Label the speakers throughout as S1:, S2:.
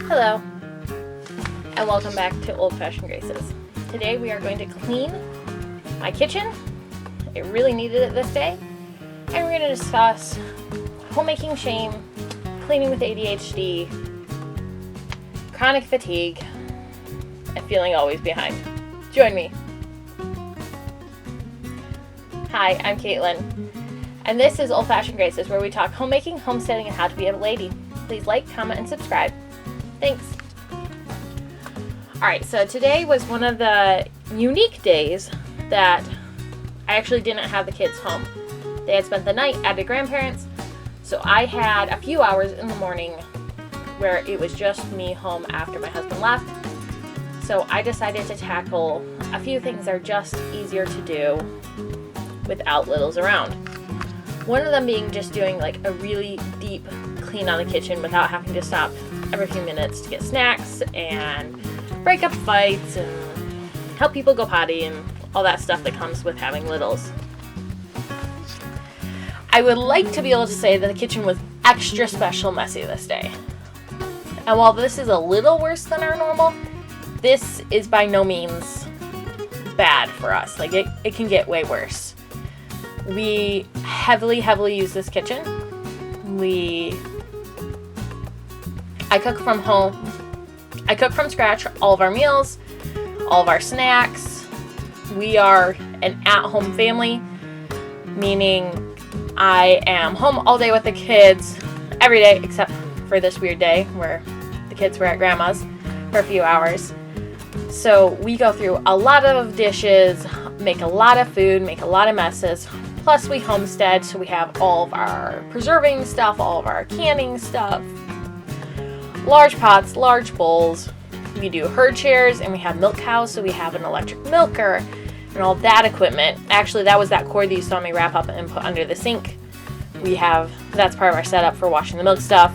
S1: Hello, and welcome back to Old Fashioned Graces. Today we are going to clean my kitchen. It really needed it this day. And we're going to discuss homemaking shame, cleaning with ADHD, chronic fatigue, and feeling always behind. Join me. Hi, I'm Caitlin, and this is Old Fashioned Graces, where we talk homemaking, homesteading, and how to be a lady. Please like, comment, and subscribe. Thanks. Alright, so today was one of the unique days that I actually didn't have the kids home. They had spent the night at the grandparents', so I had a few hours in the morning where it was just me home after my husband left. So I decided to tackle a few things that are just easier to do without littles around. One of them being just doing like a really deep clean on the kitchen without having to stop every few minutes to get snacks and break up fights and help people go potty and all that stuff that comes with having littles. I would like to be able to say that the kitchen was extra special messy this day. And while this is a little worse than our normal, this is by no means bad for us. Like it can get way worse. We heavily use this kitchen. I cook from home. I cook from scratch all of our meals, all of our snacks. We are an at-home family, meaning I am home all day with the kids every day except for this weird day where the kids were at grandma's for a few hours. So we go through a lot of dishes, make a lot of food, make a lot of messes. Plus we homestead, so we have all of our preserving stuff, all of our canning stuff, large pots, large bowls. We do herd chairs, and we have milk cows, so we have an electric milker and all that equipment. Actually, that was that cord that you saw me wrap up and put under the sink. That's part of our setup for washing the milk stuff.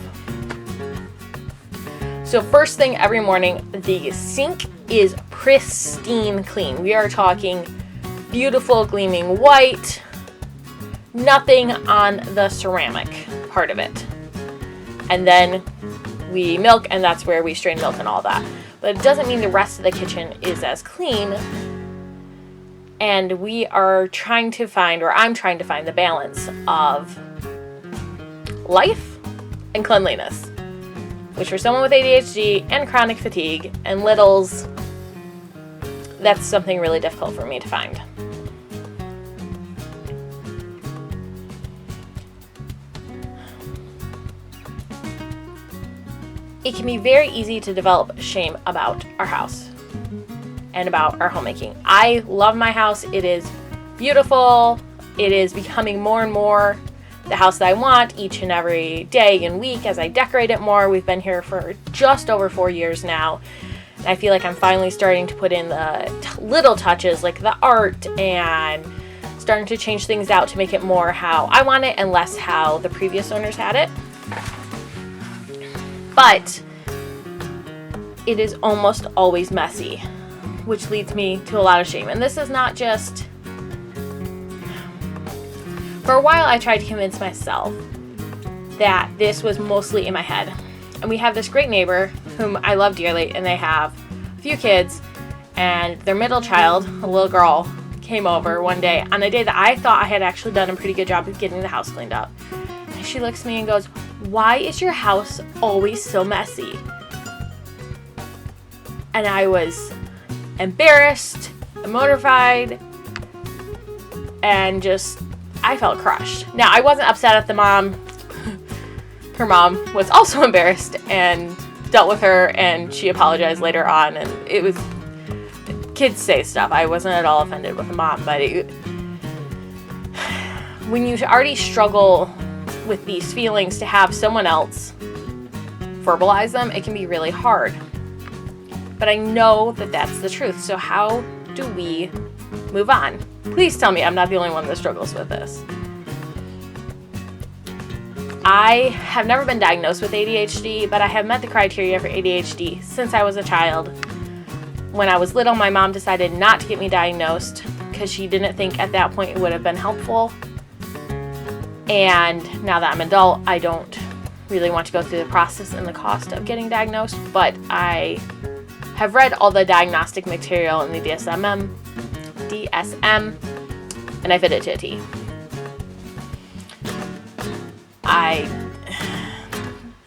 S1: So first thing every morning, the sink is pristine clean. We are talking beautiful gleaming white, nothing on the ceramic part of it. And then we milk, and that's where we strain milk and all that. But it doesn't mean the rest of the kitchen is as clean. And we are I'm trying to find the balance of life and cleanliness, which for someone with ADHD and chronic fatigue and littles, that's something really difficult for me to find. It can be very easy to develop shame about our house and about our homemaking. I love my house. It is beautiful. It is becoming more and more the house that I want each and every day and week as I decorate it more. We've been here for just over 4 years now. And I feel like I'm finally starting to put in the little touches like the art and starting to change things out to make it more how I want it and less how the previous owners had it. But it is almost always messy, which leads me to a lot of shame. And this is not just... For a while, I tried to convince myself that this was mostly in my head. And we have this great neighbor whom I love dearly, and they have a few kids, and their middle child, a little girl, came over one day on a day that I thought I had actually done a pretty good job of getting the house cleaned up. And she looks at me and goes, "Why is your house always so messy?" And I was embarrassed, mortified, and I felt crushed. Now, I wasn't upset at the mom. Her mom was also embarrassed and dealt with her, and she apologized later on, and it was, kids say stuff. I wasn't at all offended with the mom, but when you already struggle with these feelings, to have someone else verbalize them, it can be really hard. But I know that that's the truth. So how do we move on? Please tell me I'm not the only one that struggles with this. I have never been diagnosed with ADHD, but I have met the criteria for ADHD since I was a child. When I was little, my mom decided not to get me diagnosed because she didn't think at that point it would have been helpful. And now that I'm an adult, I don't really want to go through the process and the cost of getting diagnosed, but I have read all the diagnostic material in the DSM, and I fit it to a T.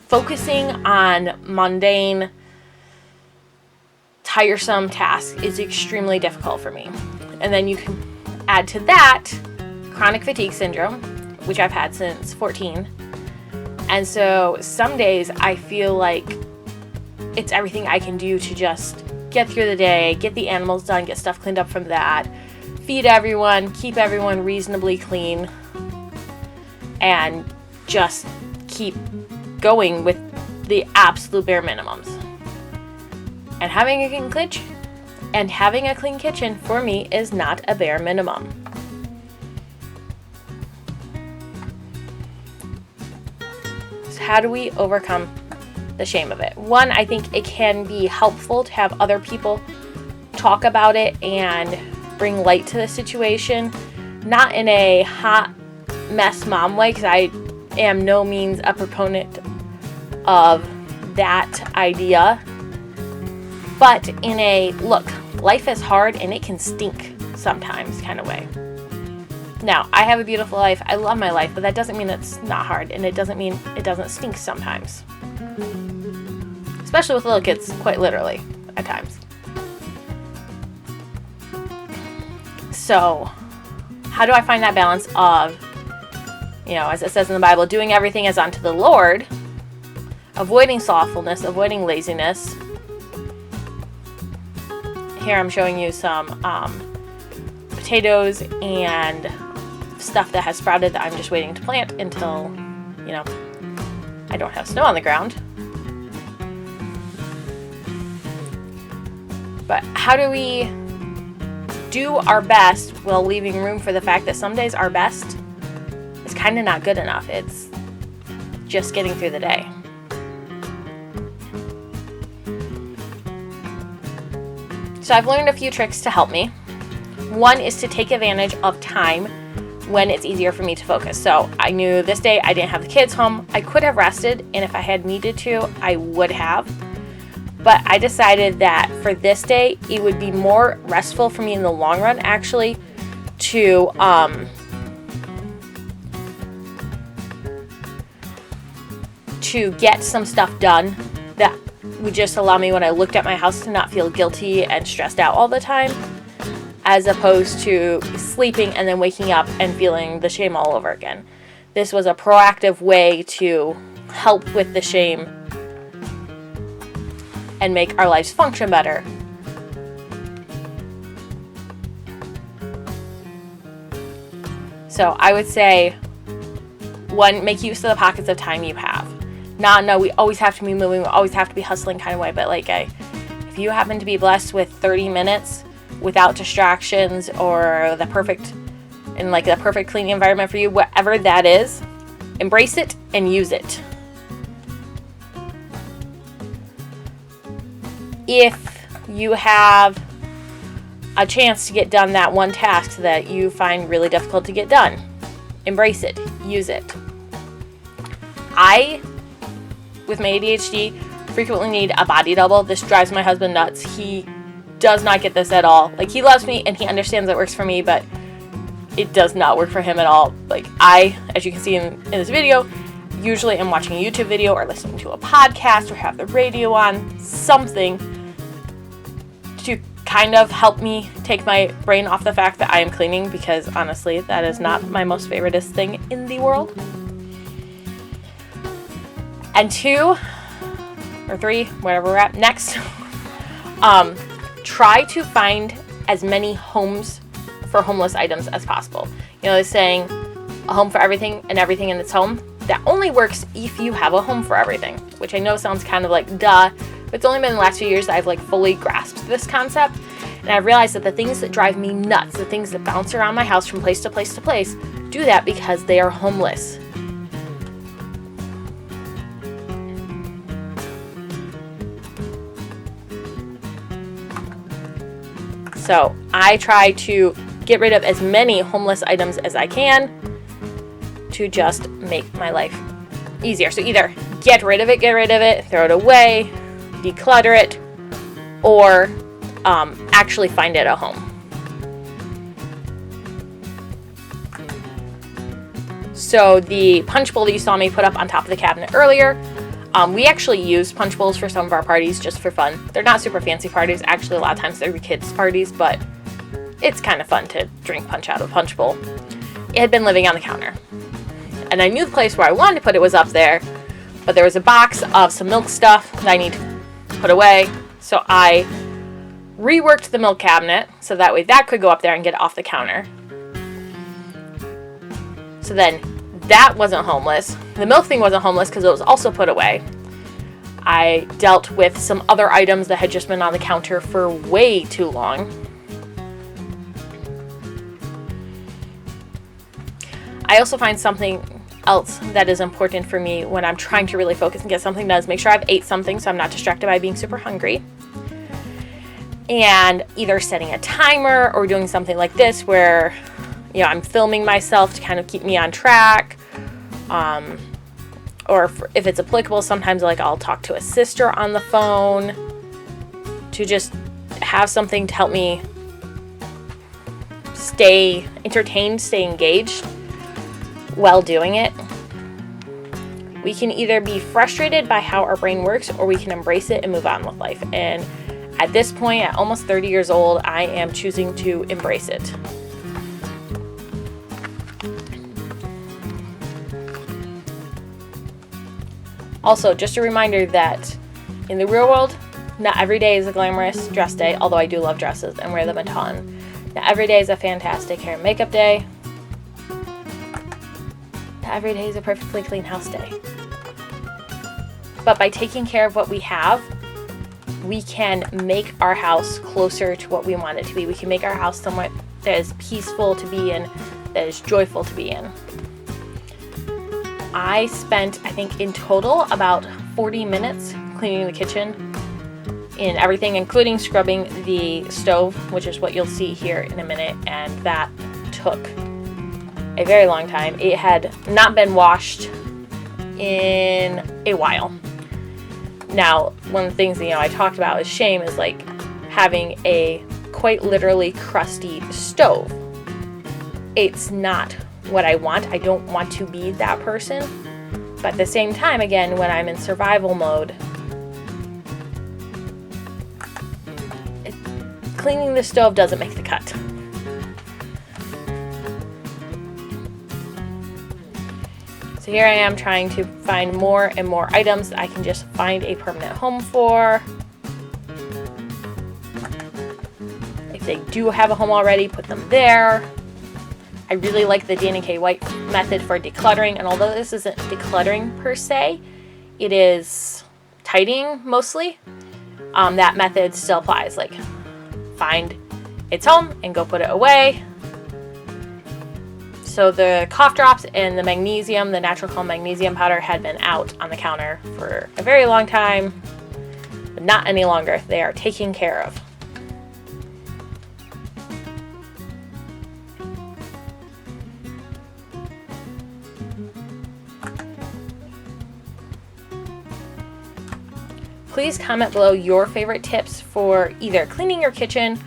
S1: Focusing on mundane, tiresome tasks is extremely difficult for me. And then you can add to that chronic fatigue syndrome, which I've had since 14. And so some days I feel like it's everything I can do to just get through the day, get the animals done, get stuff cleaned up from that, feed everyone, keep everyone reasonably clean, and just keep going with the absolute bare minimums. And having a clean kitchen for me is not a bare minimum. So how do we overcome the shame of it? One, I think it can be helpful to have other people talk about it and bring light to the situation, not in a hot mess mom way, because I am no means a proponent of that idea, but in a look, life is hard and it can stink sometimes kind of way. Now, I have a beautiful life, I love my life, but that doesn't mean it's not hard, and it doesn't mean it doesn't stink sometimes. Especially with little kids, quite literally, at times. So, how do I find that balance of, as it says in the Bible, doing everything as unto the Lord, avoiding slothfulness, avoiding laziness. Here I'm showing you some potatoes and stuff that has sprouted that I'm just waiting to plant until, I don't have snow on the ground. But how do we do our best while leaving room for the fact that some days our best is kind of not good enough? It's just getting through the day. So I've learned a few tricks to help me. One is to take advantage of time when it's easier for me to focus. So I knew this day I didn't have the kids home. I could have rested, and if I had needed to, I would have. But I decided that for this day, it would be more restful for me in the long run, actually, to get some stuff done that would just allow me, when I looked at my house, to not feel guilty and stressed out all the time, as opposed to sleeping and then waking up and feeling the shame all over again. This was a proactive way to help with the shame and make our lives function better. So I would say, one, make use of the pockets of time you have. No, we always have to be moving, we always have to be hustling kind of way, but if you happen to be blessed with 30 minutes without distractions, or the perfect cleaning environment for you, whatever that is, embrace it and use it. If you have a chance to get done that one task that you find really difficult to get done, embrace it, use it. I, with my ADHD, frequently need a body double. This drives my husband nuts. He does not get this at all. He loves me and he understands it works for me, but it does not work for him at all. I, as you can see in this video, usually am watching a YouTube video or listening to a podcast or have the radio on, something to kind of help me take my brain off the fact that I am cleaning, because honestly, that is not my most favoriteest thing in the world. And 2 or 3, whatever we're at, next, try to find as many homes for homeless items as possible. They're saying a home for everything and everything in its home. That only works if you have a home for everything, which I know sounds kind of like duh, but it's only been the last few years that I've fully grasped this concept. And I've realized that the things that drive me nuts, the things that bounce around my house from place to place to place, do that because they are homeless. So I try to get rid of as many homeless items as I can to just make my life easier. So either get rid of it, throw it away, declutter it, or actually find it at home. So the punch bowl that you saw me put up on top of the cabinet earlier, we actually use punch bowls for some of our parties just for fun. They're not super fancy parties. Actually, a lot of times they're kids' parties, but it's kind of fun to drink punch out of a punch bowl. It had been living on the counter. And I knew the place where I wanted to put it was up there, but there was a box of some milk stuff that I need to put away. So I reworked the milk cabinet so that way that could go up there and get off the counter. So then that wasn't homeless. The milk thing wasn't homeless because it was also put away. I dealt with some other items that had just been on the counter for way too long. I also find something else that is important for me when I'm trying to really focus and get something done is make sure I've ate something so I'm not distracted by being super hungry. And either setting a timer or doing something like this where, you know, I'm filming myself to kind of keep me on track. Or if it's applicable, sometimes like I'll talk to a sister on the phone to just have something to help me stay entertained, stay engaged while doing it. We can either be frustrated by how our brain works or we can embrace it and move on with life. And at this point, at almost 30 years old, I am choosing to embrace it. Also, just a reminder that in the real world, not every day is a glamorous dress day, although I do love dresses and wear them a ton. Not every day is a fantastic hair and makeup day. Not every day is a perfectly clean house day. But by taking care of what we have, we can make our house closer to what we want it to be. We can make our house somewhat that is peaceful to be in, that is joyful to be in. I spent, I think, in total about 40 minutes cleaning the kitchen in everything, including scrubbing the stove, which is what you'll see here in a minute, and that took a very long time. It had not been washed in a while. Now, one of the things that, I talked about with shame is like having a quite literally crusty stove. It's not what I want. I don't want to be that person. But at the same time, again, when I'm in survival mode, cleaning the stove doesn't make the cut. So here I am trying to find more and more items that I can just find a permanent home for. If they do have a home already, put them there. I really like the Dan & K White method for decluttering, and although this isn't decluttering per se, it is tidying mostly. That method still applies. Like, find its home and go put it away. So the cough drops and the magnesium, the natural calm magnesium powder, had been out on the counter for a very long time, but not any longer. They are taken care of. Please comment below your favorite tips for either cleaning your kitchen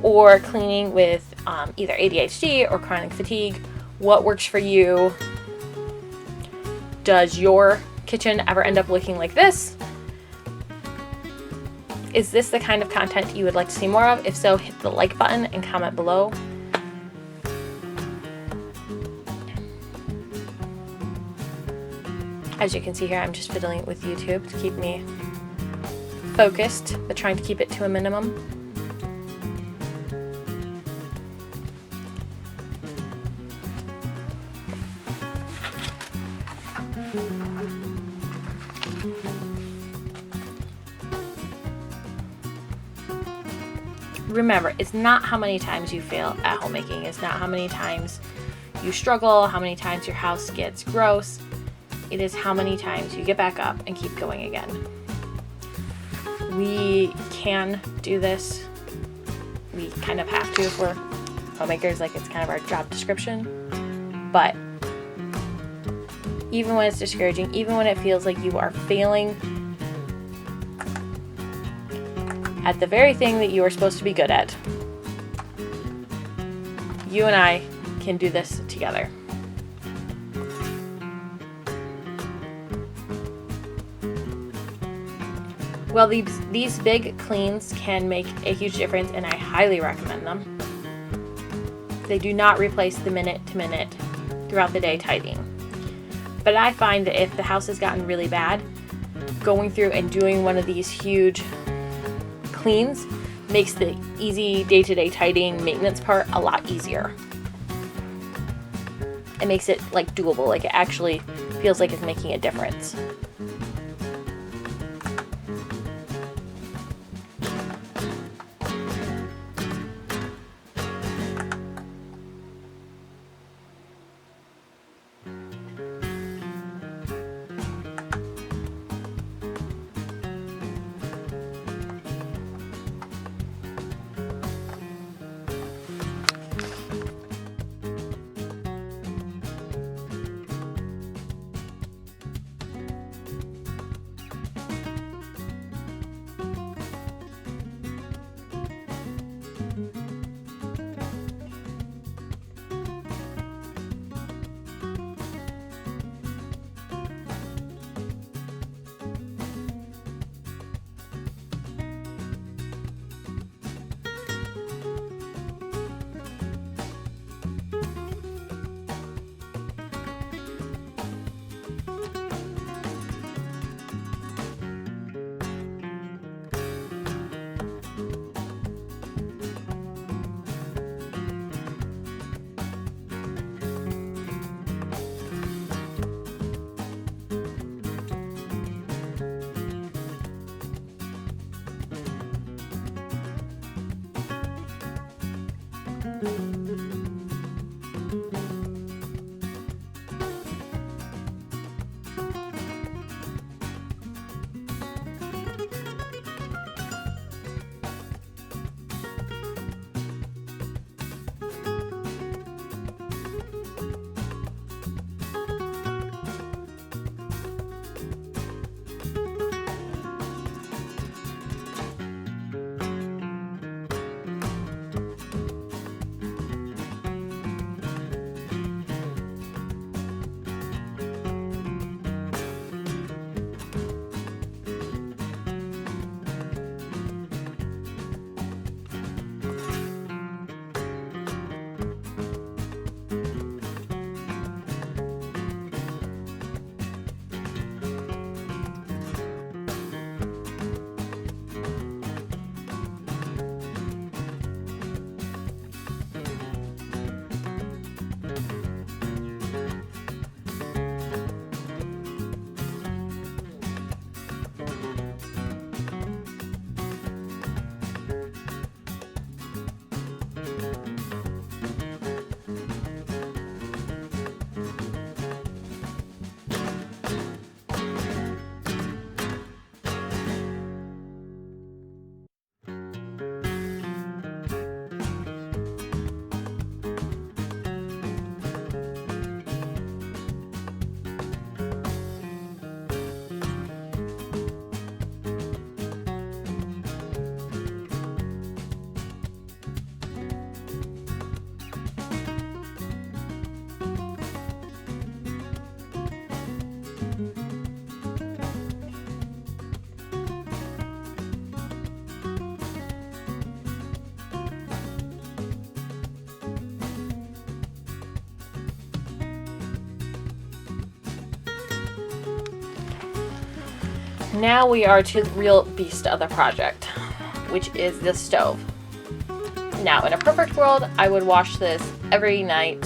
S1: or cleaning with either ADHD or chronic fatigue. What works for you? Does your kitchen ever end up looking like this? Is this the kind of content you would like to see more of? If so, hit the like button and comment below. As you can see here, I'm just fiddling with YouTube to keep me focused, but trying to keep it to a minimum. Remember, it's not how many times you fail at homemaking. It's not how many times you struggle, how many times your house gets gross. It is how many times you get back up and keep going again. We can do this. We kind of have to if we're homemakers, like it's kind of our job description. But even when it's discouraging, even when it feels like you are failing at the very thing that you are supposed to be good at. You and I can do this together. Well, these big cleans can make a huge difference, and I highly recommend them. They do not replace the minute-to-minute throughout the day tidying. But I find that if the house has gotten really bad, going through and doing one of these huge cleans makes the easy day-to-day tidying maintenance part a lot easier. It makes it like doable, like it actually feels like it's making a difference. Now we are to the real beast of the project, which is the stove. Now, in a perfect world, I would wash this every night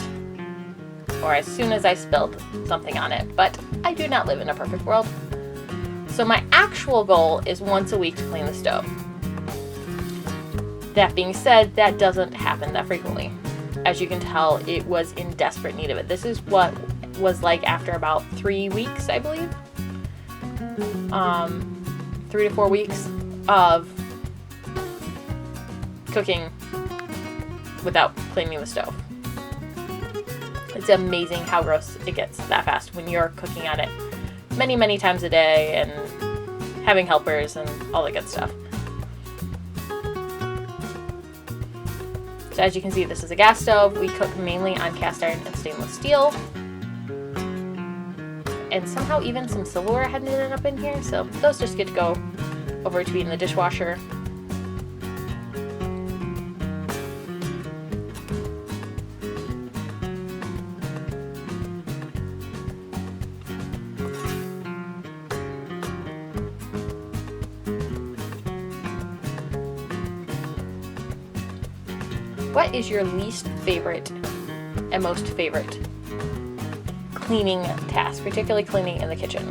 S1: or as soon as I spilled something on it, but I do not live in a perfect world. So my actual goal is once a week to clean the stove. That being said, that doesn't happen that frequently. As you can tell, it was in desperate need of it. This is what was like after about 3 weeks, I believe. 3 to 4 weeks of cooking without cleaning the stove. It's amazing how gross it gets that fast when you're cooking on it many, many times a day and having helpers and all that good stuff. So as you can see, this is a gas stove. We cook mainly on cast iron and stainless steel. And somehow even some silverware had ended up in here, so those just get to go over to be in the dishwasher. What is your least favorite and most favorite cleaning task, particularly cleaning in the kitchen?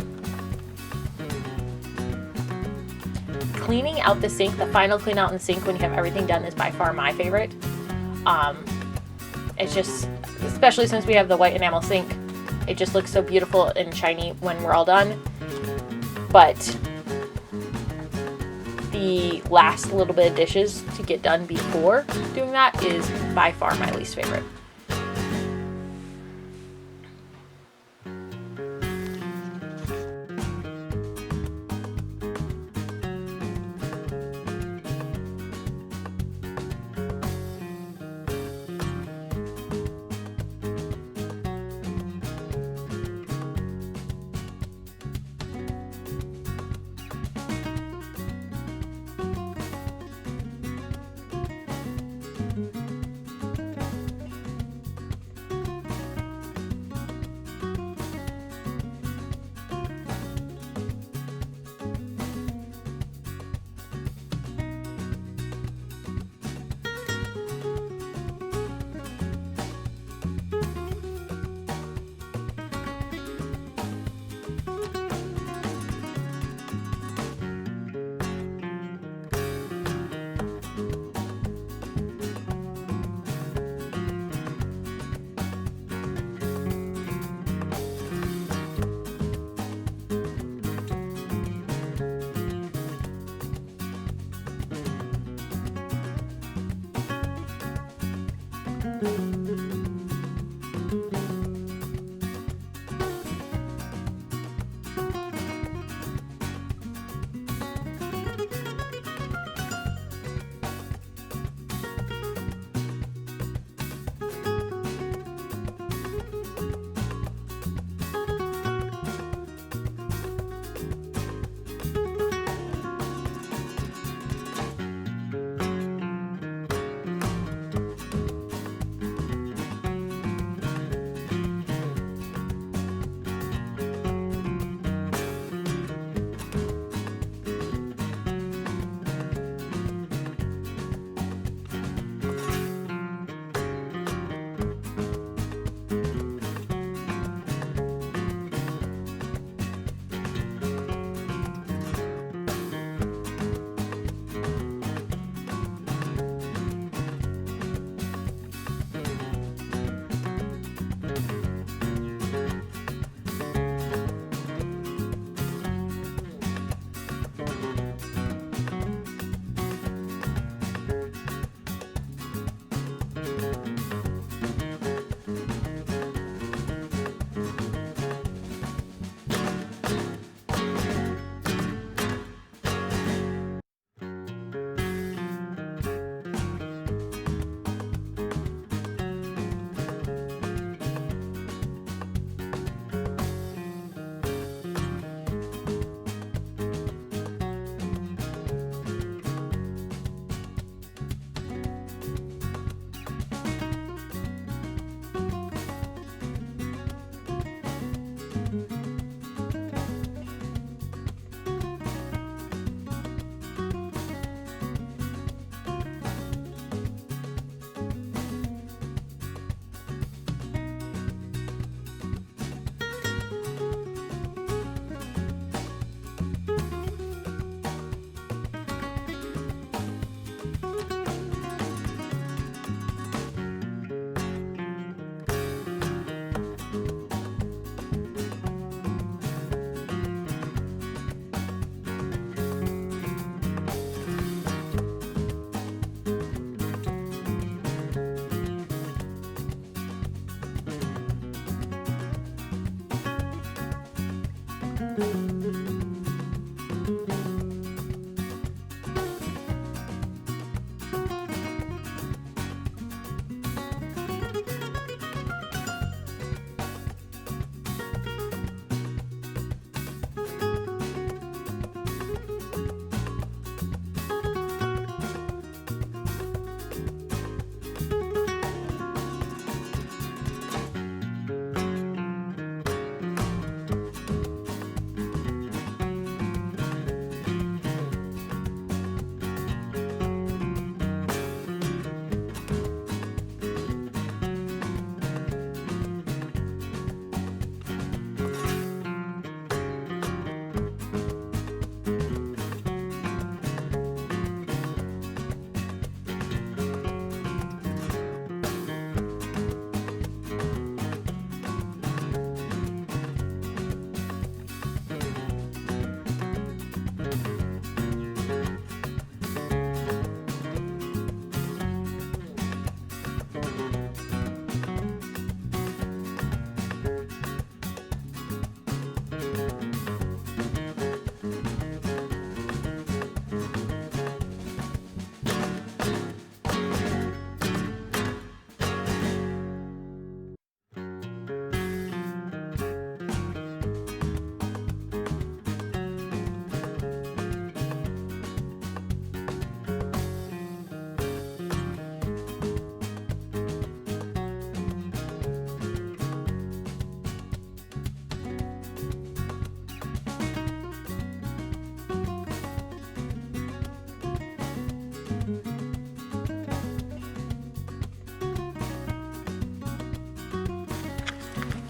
S1: Cleaning out the sink, the final clean out in the sink when you have everything done, is by far my favorite. It's just, especially since we have the white enamel sink, it just looks so beautiful and shiny when we're all done. But the last little bit of dishes to get done before doing that is by far my least favorite.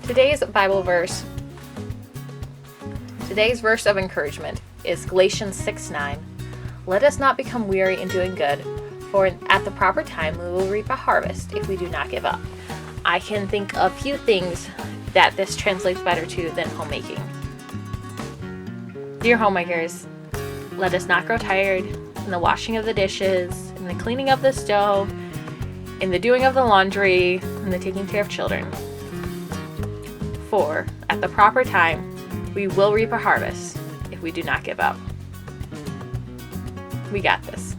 S1: Today's Bible verse, today's verse of encouragement is Galatians 6:9. Let us not become weary in doing good, for at the proper time we will reap a harvest if we do not give up. I can think of few things that this translates better to than homemaking. Dear homemakers, let us not grow tired in the washing of the dishes, in the cleaning of the stove, in the doing of the laundry, in the taking care of children. For at the proper time, we will reap a harvest if we do not give up. We got this.